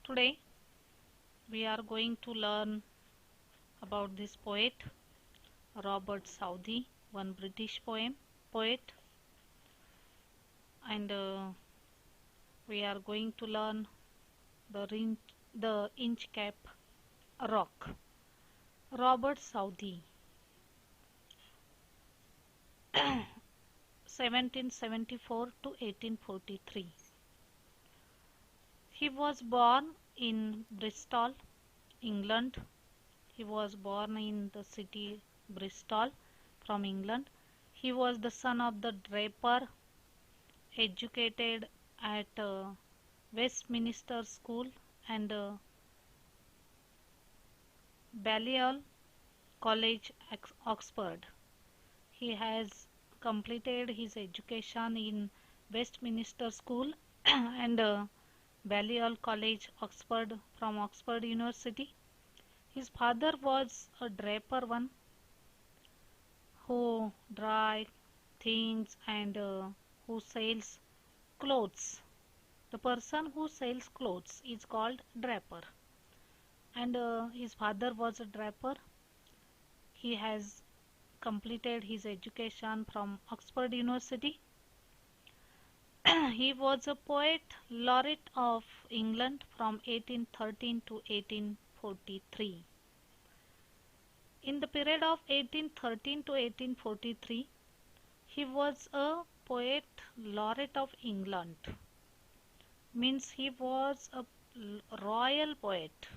Today we are going to learn about this poet Robert Southey, one British poet, and we are going to learn the Inchcape Rock. Robert Southey, 1774 to 1843. He was born in Bristol, England. He was born in the city Bristol from England. He was the son of the draper, educated at Westminster School and Balliol College, Oxford. He has completed his education in Westminster School and Balliol College, Oxford, from Oxford University. His father was a draper, one who dry things and who sells clothes. The person who sells clothes is called draper, and his father was a draper. He has completed his education from Oxford University. He was a poet laureate of England from 1813 to 1843. In the period of 1813 to 1843, he was a poet laureate of England. Means he was a royal poet.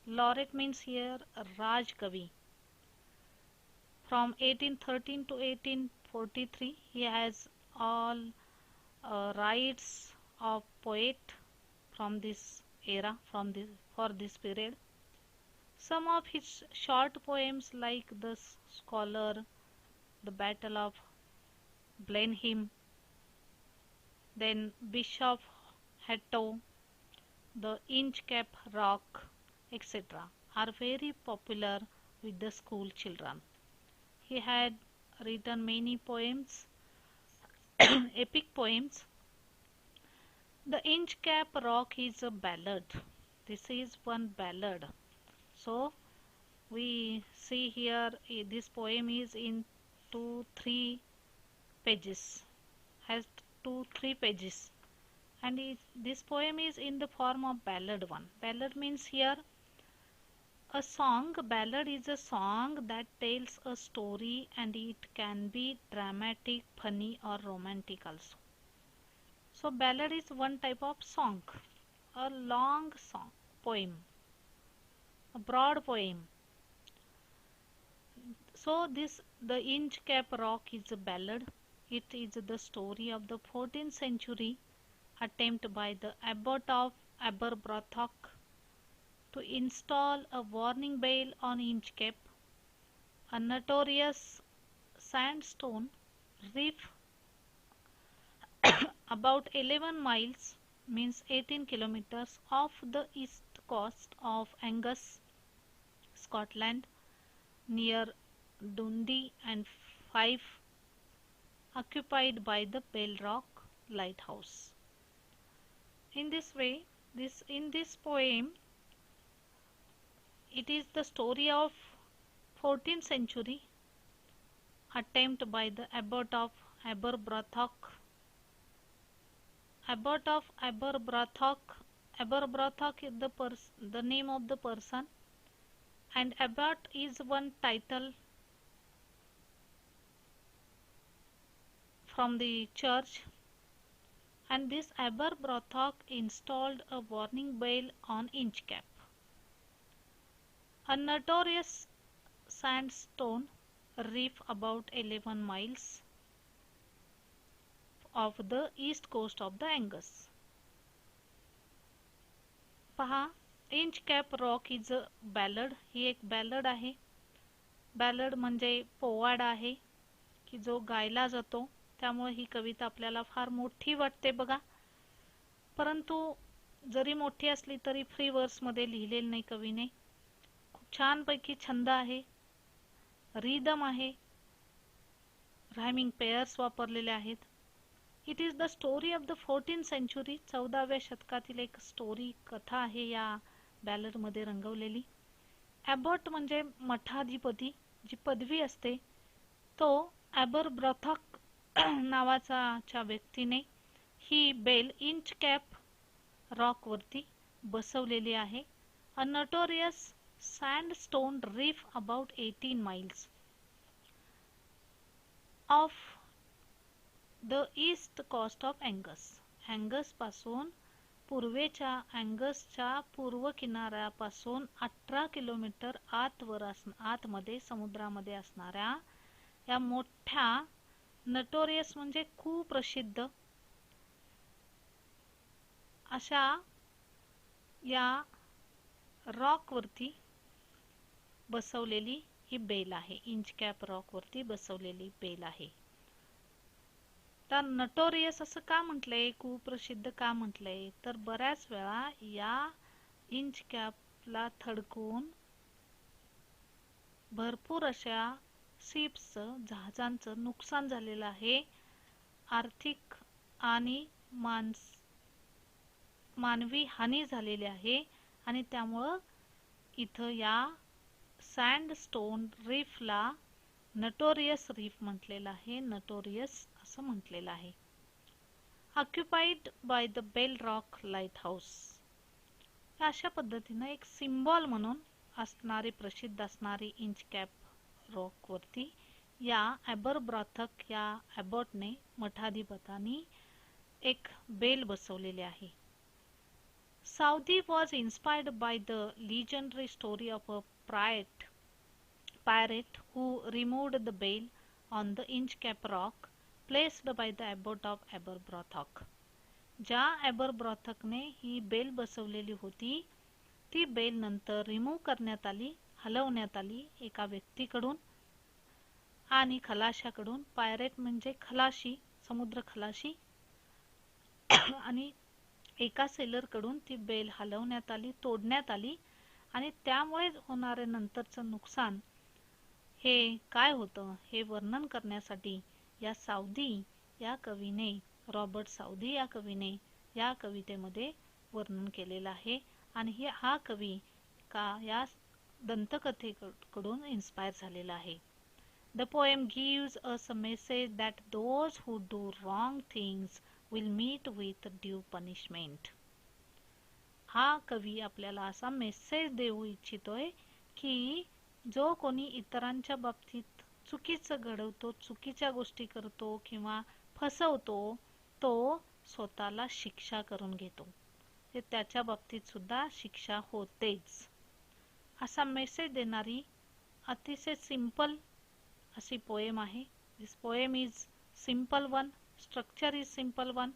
Laureate means here Raj Kavi. From 1813 to 1843, he has all rights of poet from this era, for this period. Some of his short poems like The Scholar, The Battle of Blenheim, then Bishop Hatto, The Inchcape Rock, etc. are very popular with the school children. He had written many poems, epic poems. The Inchcape Rock is a ballad. This is one ballad. So we see here this poem is in 2-3 pages, has 2-3 pages, and this poem is in the form of ballad one. Ballad means here a song. Ballad is a song that tells a story, and it can be dramatic, funny or romantic also. So ballad is one type of song, a long song, poem, a broad poem. So the Inchcape Rock is a ballad. It is the story of the 14th century attempt by the abbot of Aberbrothock to install a warning bell on Inchcape, a notorious sandstone reef about 11 miles, means 18 kilometers, off the east coast of Angus, Scotland, near Dundee and Fife, occupied by the Bell Rock Lighthouse. In this way, in this poem, it is the story of 14th century attempt by the abbot of Aberbrothock. Abbot of Aberbrothock. Aberbrothock is the name of the person, and abbot is one title from the church. And this Aberbrothock installed a warning bell on Inchcape, a notorious sandstone reef about 11 miles off the east coast of the Angus. पहा, Inchcape Rock is a ballad. ही एक ballad आहे. Ballad म्हणजे पोवाडा आहे की जो गायला जातो. त्यामुळे ही कविता आपल्याला फार मोठी वाटते बघा, परंतु जरी मोठी असली तरी फ्री वर्स मध्ये लिहिलेली नाही कवीने. खूप छान पैकी छंद आहे, रिदम आहे, रायमिंग पेयर्स वापरलेले आहेत. It is the story of the 14th century. 14व्या शतकातील एक स्टोरी कथा आहे या बॅलड मध्ये रंगवलेली. ॲबॉट म्हणजे मठाधिपती, जी पदवी असते. तो ॲबरब्रॉथक नावाच्या व्यक्तीने ही बेल इंच कॅप रॉक वरती बसवलेली आहे. A notorious sandstone reef about 18 miles off the east coast of Angus. Angus पासून पूर्वेच्या अँगसच्या पूर्व किनाऱ्यापासून 18 किलोमीटर आतमध्ये समुद्रामध्ये असणाऱ्या या मोठ्या नटोरियस म्हणजे खूप प्रसिद्ध अशा या रॉक वरती बसवलेली ही बेल आहे. इंच कॅप रॉक वरती बसवलेली बेल आहे. तर नटोरियस असं का म्हटलंय, कुप्रसिद्ध का म्हटलंय, तर बऱ्याच वेळा या इंच कॅपला थडकून भरपूर अशा शिप्सचं, जहाजांचं नुकसान झालेलं आहे. आर्थिक आणि मानवी हानी झालेली आहे आणि त्यामुळं इथं या सँडस्टोन रीफला नटोरियस रीफ म्हटलेलं आहे. नटोरियस असं म्हटलेलं आहे. Occupied by the Bell Rock lighthouse. अशा पद्धतीनं एक सिम्बॉल म्हणून असणारी, प्रसिद्ध असणारी इंच कॅप रॉक वरती या ॲबरब्रॉथक या ॲबॉटने, मठाधिपतानी एक बेल बसवलेली आहे. Southey was inspired by the legendary story of a pirate who removed the bale on the Inchcape rock placed by the abbot of Aberbrothock. ज्या ॲबरब्रॉथकने ही बेल बसवलेली होती, ती बेल नंतर रिमूव्ह करण्यात आली, हलवण्यात आली एका व्यक्तीकडून आणि खलाशाकडून. पायरेट म्हणजे खलाशी, समुद्र खलाशी. आणि एका सेलर कडून ती बेल हलवण्यात आली, तोडण्यात आली आणि त्यामुळे होणारे नंतरचं नुकसान हे काय होतं हे वर्णन करण्यासाठी या साऊदी या कवीने, रॉबर्ट साऊदी या कवीने या कवितेमध्ये वर्णन केलेलं आहे. आणि हा कवी या दंतकथेकडून इन्स्पायर झालेला आहे. The poem gives us a message that those who do wrong things will meet with due punishment. हा कवी आपल्याला असा मेसेज देऊ इच्छितोय की जो कोणी इतरांच्या बाबतीत चुकीचं घडवतो, चुकीच्या गोष्टी करतो किंवा फसवतो, तो स्वतःला शिक्षा करून घेतो. ते त्याच्या बाबतीत सुद्धा शिक्षा होतेच. असा मेसेज देणारी अतिशय सिंपल अशी पोएम आहे. This poem is simple one, structure is simple one.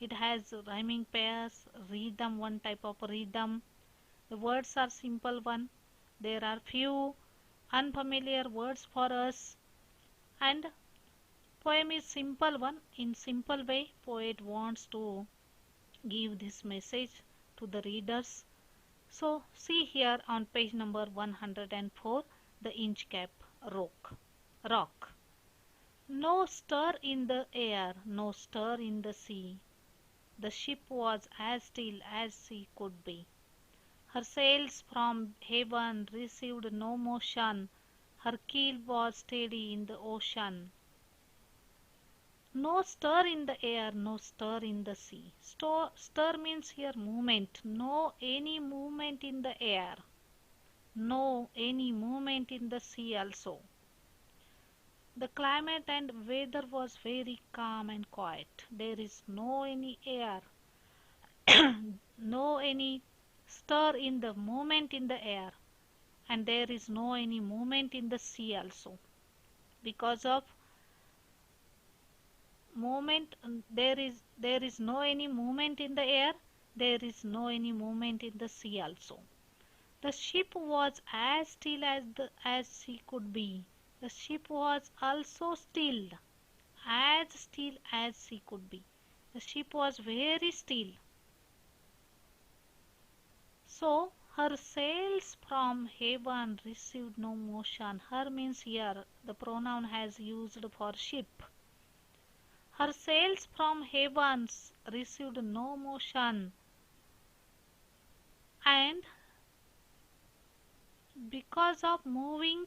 It has rhyming pairs, rhythm, one type of rhythm. The words are simple one. There are few unfamiliar words for us. And poem is simple one. In simple way, poet wants to give this message to the readers. So see here on page number 104, the Inchcape rock. No stir in the air, no stir in the sea. The ship was as still as she could be. Her sails from heaven received no motion. Her keel was steady in the ocean. No stir in the air, no stir in the sea. Stir means here movement. No any movement in the air. No any movement in the sea also. The climate and weather was very calm and quiet. There is no any air, no any stir in the movement in the air, and there is no any movement in the sea also. Because of movement, there is no any movement in the air, there is no any movement in the sea also. The ship was as still as she could be. The ship was also still as she could be. The ship was very still. So her sails from heaven received no motion. Her means here the pronoun has used for ship. Her sails from heavens received no motion, and because of moving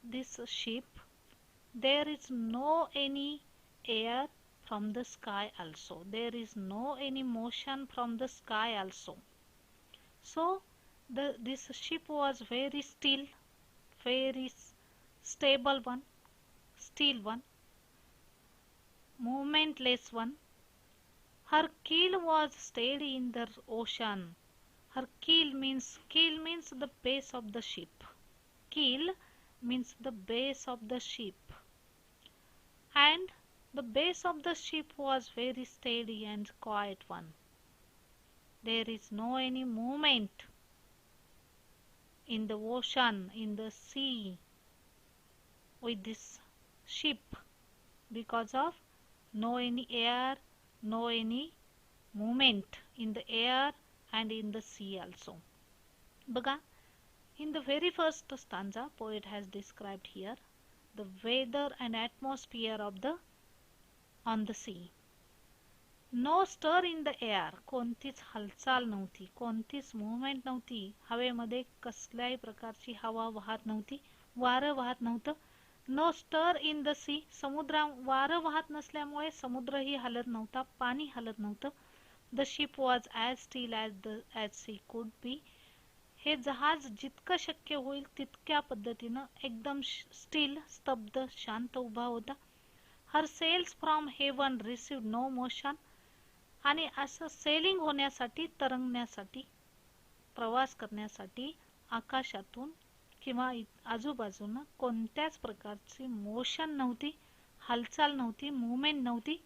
this ship, there is no any air from the sky also. There is no any motion from the sky also. So this ship was very still, very stable one, still one, movementless one. Her keel was steady in the ocean. Her keel means the base of the ship. Keel means the base of the ship. And the base of the ship was very steady and quiet one. There is no any movement in the ocean, in the sea with this ship because of no any air, no any movement in the air and in the sea also. Baga, in the very first stanza, poet has described here the weather and atmosphere of the on the sea. No stir in the air, कोणतीच हालचाल नव्हती, कोणतीच movement नव्हती. हवेमध्ये कसल्याही प्रकारची हवा वाहत नव्हती, वारं वाहत नव्हतं. No stir in the sea, वारं वाहत नसल्यामुळे समुद्रही हलत नव्हता, पाणी हलत नव्हतं. The ship was as still as she could be. हे जहाज जितकं शक्य होईल तितक्या पद्धतीनं एकदम स्टील, स्तब्ध, शांत उभा होता. Her sails from heaven received no motion. आणि असं सेलिंग होण्यासाठी, तरंगण्यासाठी, प्रवास करण्यासाठी आकाशातून किंवा आजूबाजूनं कोणत्याच प्रकारची मोशन नव्हती, हालचाल नव्हती, मूवमेंट नव्हती.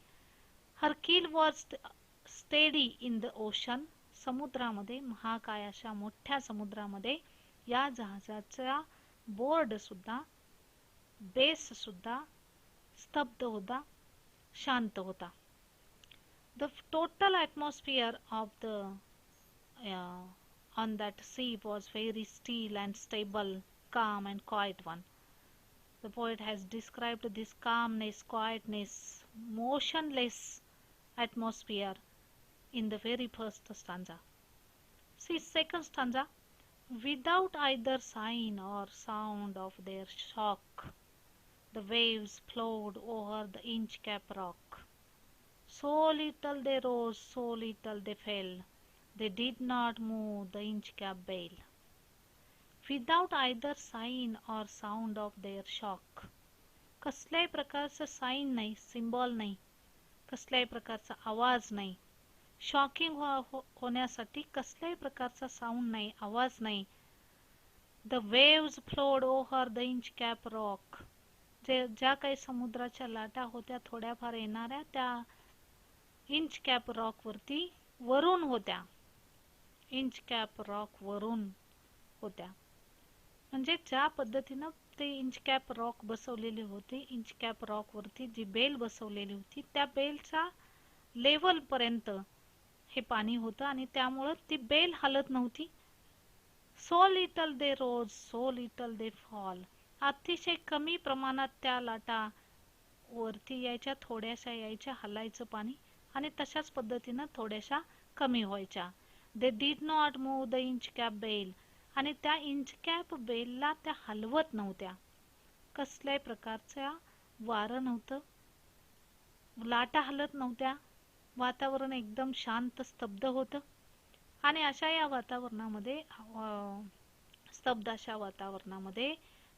हर कील was steady in the ocean. समुद्रामध्ये, महाकाय अशा मोठ्या समुद्रामध्ये या जहाजाचा बोर्ड सुद्धा, बेस सुद्धा स्तब्ध होता, शांत होता. The total atmosphere of the on that sea was very still and stable, calm and quiet one. The poet has described this calmness, quietness, motionless atmosphere in the very first stanza. See second stanza. Without either sign or sound of their shock, the waves flowed over the Inchcape Rock. So little they rose, so little they fell. They did not move the Inchcape Bale. Without either sign or sound of their shock. कसल्याही प्रकारचं sign नाही, symbol नाही, कसल्याही प्रकारचा आवाज नाही, shocking होण्यासाठी कसल्याही प्रकारचा साऊंड नाही, आवाज नाही. The waves flowed over the Inchcape rock. ज्या काही समुद्राच्या लाटा होत्या थोड्याफार येणाऱ्या, त्या इंचकॅप रॉक वरती वरून होत्या. इंचकॅप रॉक वरून होत्या. म्हणजे ज्या पद्धतीनं ते इंचकॅप रॉक बसवलेली होती, इंचकॅप रॉक वरती जी बेल बसवलेली होती, त्या बेलच्या लेवल पर्यंत हे पाणी होतं आणि त्यामुळे ती बेल हलत नव्हती. So little they rose, so little they fall. अतिशय कमी प्रमाणात त्या लाटा वरती यायच्या, थोड्याशा यायच्या, हलायचं पाणी, आणि तशाच पद्धतीनं थोड्याशा कमी व्हायच्या. They did not move the Inchcape bell. आणि त्या इंचकॅप बेलला त्या हलवत नव्हत्या. कसल्याही प्रकारच्या वारं नव्हतं, लाटा हलत नव्हत्या, वातावरण एकदम शांत, स्तब्ध होतं. आणि अशा या वातावरणामध्ये, स्तब्ध अशा वातावरणामध्ये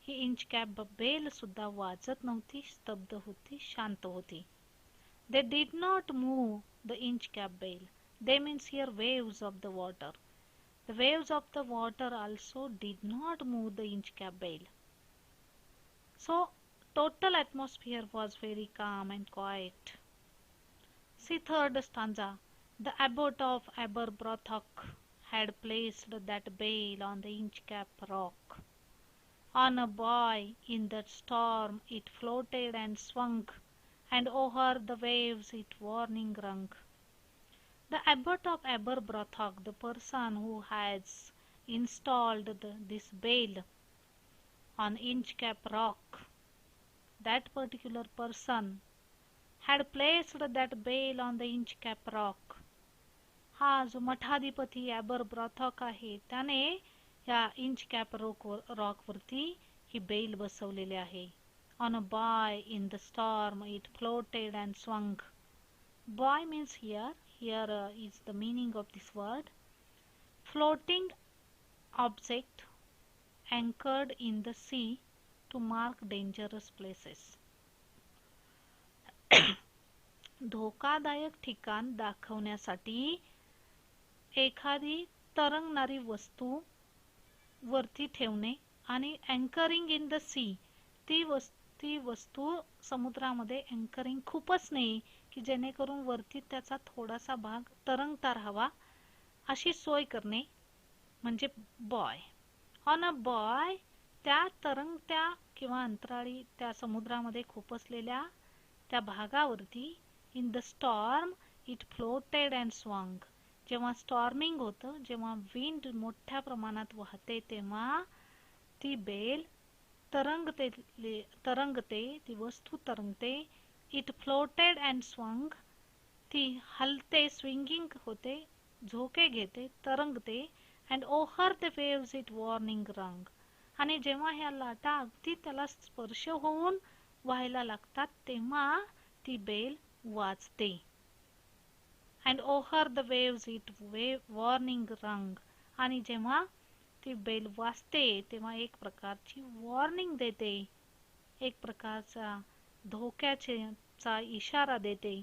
ही इंचकॅप बेल सुद्धा वाजत नव्हती, स्तब्ध होती, शांत होती. They did not move the Inchcape Bale. They means here waves of the water. The waves of the water also did not move the Inchcape Bale. So total atmosphere was very calm and quiet. See third stanza. The abbot of Aberbrothock had placed that bale on the Inchcape Rock. On a buoy in the storm it floated and swung, and over the waves it warning rung. The abbot of Aberbrothock, the person who has installed this bale on Inchcape Rock, that particular person had placed that bale on the Inchcape Rock. हा जो मठाधिपती ॲबरब्रॉथॉक आहे त्याने या इंचकॅप rock वरती ही bell बसवलेली आहे. On a buoy in the storm it floated and swung. Buoy means here is the meaning of this word. Floating object anchored in the sea to mark dangerous places. धोकादायक ठिकाण दाखवण्यासाठी एखादी तरंगणारी वस्तू वरती ठेवणे आणि अँकरिंग इन द सी, ती वस्तू समुद्रामध्ये अँकरिंग खूपच नाही की जेणेकरून वरती त्याचा थोडासा भाग तरंगता राहावा अशी सोय करणे म्हणजे बॉय. ऑन अ बॉय, त्या तरंगत्या किंवा अंतराळी त्या समुद्रामध्ये खुपसलेल्या त्या भागावरती in the storm it floated and swung. जेव्हा स्टॉर्मिंग होतं, जेव्हा विंड मोठ्या प्रमाणात वाहते तेव्हा ती बेल तरंगते, ती वस्तू तरंगते. इट फ्लोटेड अँड स्वंग, ती हलते, स्विंगिंग होते, झोके घेते, तरंगते. And over the waves it warning rung, आणि जेव्हा ह्या लाटा अगदी त्याला स्पर्श होऊन व्हायला लागतात तेव्हा ती बेल वाजते. And over the waves it warning rung, आणि जेव्हा ती बेल वाजते तेव्हा एक प्रकारची वॉर्निंग देते, एक प्रकारचा धोक्याचा इशारा देते.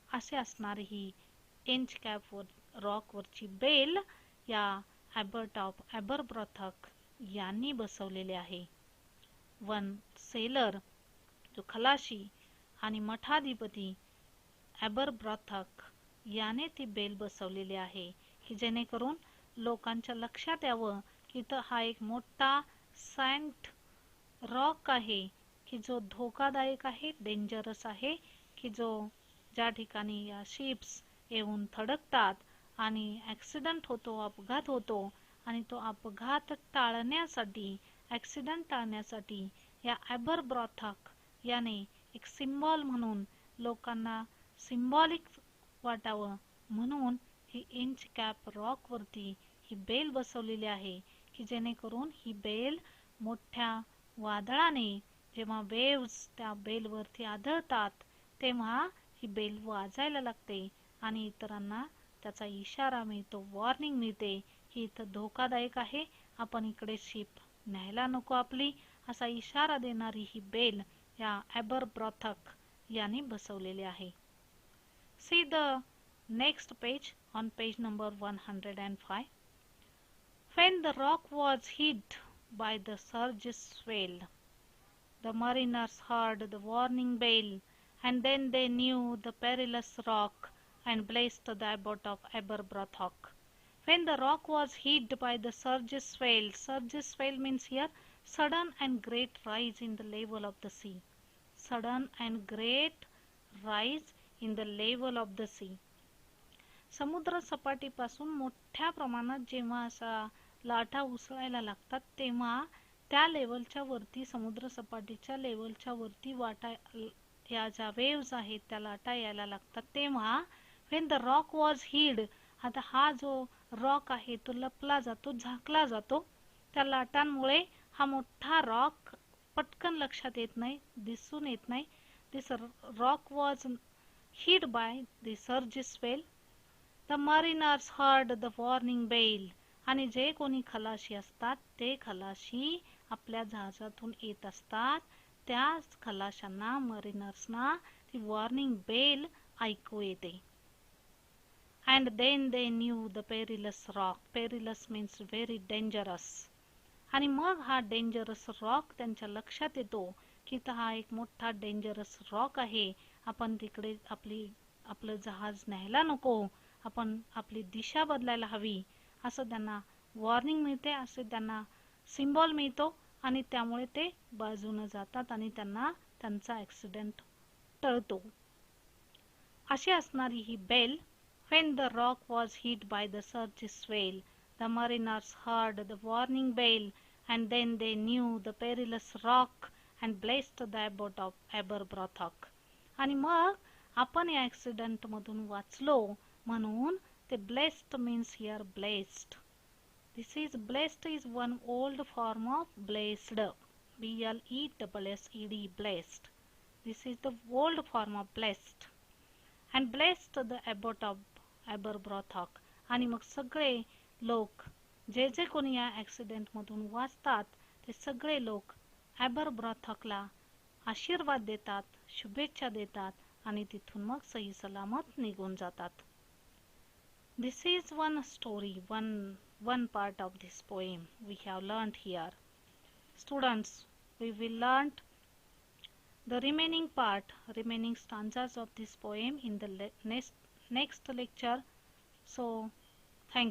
असे असणारी ही इंचकॅप रॉक वरची बेल या ॲबरब्रॉथॉक यांनी बसवलेले आहे. वन सेलर, जो खलाशी आणि मठाधिपती ॲबरब्रॉथॉक याने ती बेल बसवलेली आहे की जेणेकरून लोकांच्या लक्षात यावं की इथं हा एक मोठा सँड रॉक आहे की जो धोकादायक आहे, डेंजरस आहे, की जो ज्या ठिकाणी या शिप्स येऊन थडकतात आणि ॲक्सिडेंट होतो, अपघात होतो, आणि तो अपघात टाळण्यासाठी, ॲक्सिडेंट टाळण्यासाठी या ॲबरब्रॉथॉक याने एक सिम्बॉल म्हणून लोकांना सिम्बॉलिक वाटावं म्हणून ही इंचकॅप रॉक वरती ही बेल बसवलेली आहे की जेणेकरून ही बेल मोठ्या वादळाने जेव्हा वेव्स त्या बेल वरती आदळतात तेव्हा ही बेल वाजायला लागते आणि इतरांना त्याचा इशारा मिळतो, वॉर्निंग मिळते की इथं धोकादायक आहे, आपण इकडे शिप न्यायला नको आपली, असा इशारा देणारी ही बेल या ॲबरब्रॉथॉक याने बसवलेली आहे. See the next page on page number 105. When the rock was hit by the surge's swell, the mariners heard the warning bell, and then they knew the perilous rock and blessed the abbot of Ærabrothok. When the rock was hit by the surge's swell means here sudden and great rise in the level of the sea. Sudden and great rise in the level of the sea. समुद्र सपाटीपासून मोठ्या प्रमाणात जेव्हा असा लाटा उसळायला लागतात तेव्हा त्या लेवलच्या वरती, समुद्र सपाटीच्या लेवलच्या वरती या ज्या वेव्स आहेत त्या लाटा यायला लागतात तेव्हा when the rock was hid, आता हा जो रॉक आहे तो लपला जातो, झाकला जातो त्या लाटांमुळे. हा मोठा रॉक पटकन लक्षात येत नाही, दिसून येत नाही. This rock was hid by the surge's swell. The mariners heard the warning bell. आणि जे कोणी खलाशी असतात ते खलाशी आपल्या जहाजातून येत असतात, त्या खलाशांना, मरीनर्सना ती वॉर्निंग बेल ऐकू येते. And then they knew the perilous rock. Perilous means very dangerous. आणि मग हा डेंजरस रॉक त्यांच्या लक्षात येतो की हा एक मोठा डेंजरस रॉक आहे, आपण तिकडे आपलं जहाज न्यायला नको, आपण आपली दिशा बदलायला हवी, असं त्यांना वॉर्निंग मिळते, असे त्यांना सिम्बॉल मिळतो आणि त्यामुळे ते बाजूने जातात आणि त्यांना त्यांचा ॲक्सिडेंट टळतो. अशी असणारी ही bell. When the rock was hit by the surge's swell, the mariners heard the warning bell, and then they knew the perilous rock and blessed the abbot of Ærabrothok. आणि मग आपण या ॲक्सिडेंट मधून वाचलो म्हणून ते blessed means here blessed. This is blessed is one old form of blessed. BLESSED, blessed. This is the old form of blessed. And blessed the abbot of Aberbrothok. आणि मग सगळे लोक जे जे कोणी या ॲक्सिडेंट मधून वाचतात ते सगळे लोक ॲबरब्रॉथॉकला आशीर्वाद देतात, शुभेच्छा देतात आणि तिथून मग सही सलामत निघून जातात. This is one story, one part of this poem we have learnt here. Students, we will learn the remaining stanzas of this poem in the next lecture. So